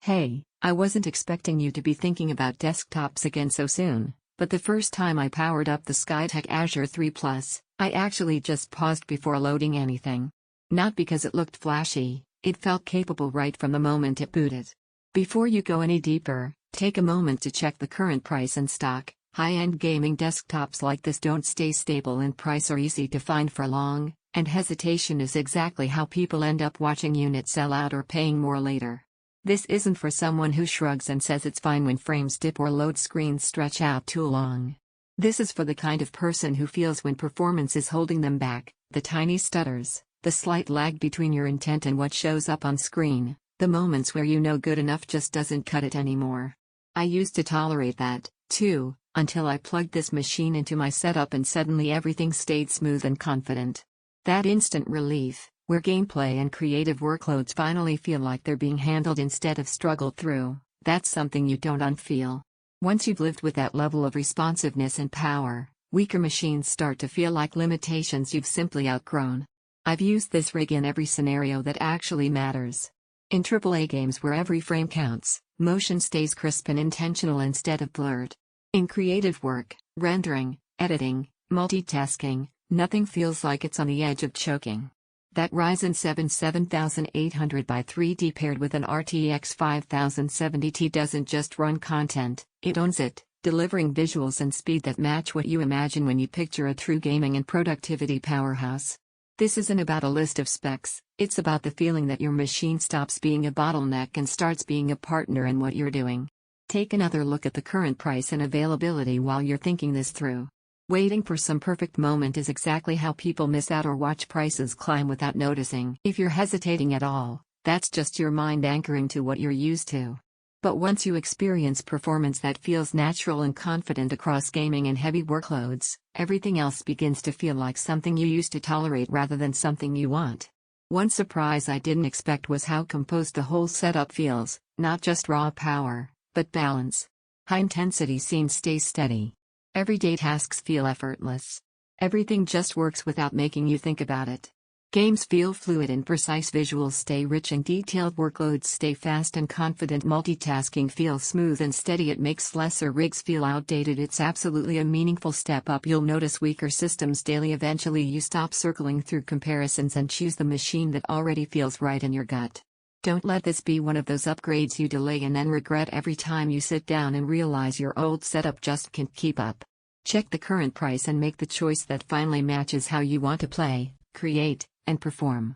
Hey, I wasn't expecting you to be thinking about desktops again so soon, but the first time I powered up the Skytech Azure 3 Plus, I actually just paused before loading anything. Not because it looked flashy, it felt capable right from the moment it booted. Before you go any deeper, take a moment to check the current price and stock. High-end gaming desktops like this don't stay stable in price or easy to find for long, and hesitation is exactly how people end up watching units sell out or paying more later. This isn't for someone who shrugs and says it's fine when frames dip or load screens stretch out too long. This is for the kind of person who feels when performance is holding them back, the tiny stutters, the slight lag between your intent and what shows up on screen, the moments where you know good enough just doesn't cut it anymore. I used to tolerate that, too, until I plugged this machine into my setup and suddenly everything stayed smooth and confident. That instant relief, where gameplay and creative workloads finally feel like they're being handled instead of struggled through, that's something you don't unfeel. Once you've lived with that level of responsiveness and power, weaker machines start to feel like limitations you've simply outgrown. I've used this rig in every scenario that actually matters. In AAA games where every frame counts, motion stays crisp and intentional instead of blurred. In creative work, rendering, editing, multitasking, nothing feels like it's on the edge of choking. That Ryzen 7 7800 by 3D paired with an RTX 5070 Ti doesn't just run content, it owns it, delivering visuals and speed that match what you imagine when you picture a true gaming and productivity powerhouse. This isn't about a list of specs, it's about the feeling that your machine stops being a bottleneck and starts being a partner in what you're doing. Take another look at the current price and availability while you're thinking this through. Waiting for some perfect moment is exactly how people miss out or watch prices climb without noticing. If you're hesitating at all, that's just your mind anchoring to what you're used to. But once you experience performance that feels natural and confident across gaming and heavy workloads, everything else begins to feel like something you used to tolerate rather than something you want. One surprise I didn't expect was how composed the whole setup feels, not just raw power, but balance. High-intensity scenes stay steady. Everyday tasks feel effortless. Everything just works without making you think about it. Games feel fluid and precise, visuals stay rich and detailed, workloads stay fast and confident, multitasking feels smooth and steady. It makes lesser rigs feel outdated. It's absolutely a meaningful step up. You'll notice weaker systems daily. Eventually you stop circling through comparisons and choose the machine that already feels right in your gut. Don't let this be one of those upgrades you delay and then regret every time you sit down and realize your old setup just can't keep up. Check the current price and make the choice that finally matches how you want to play, create, and perform.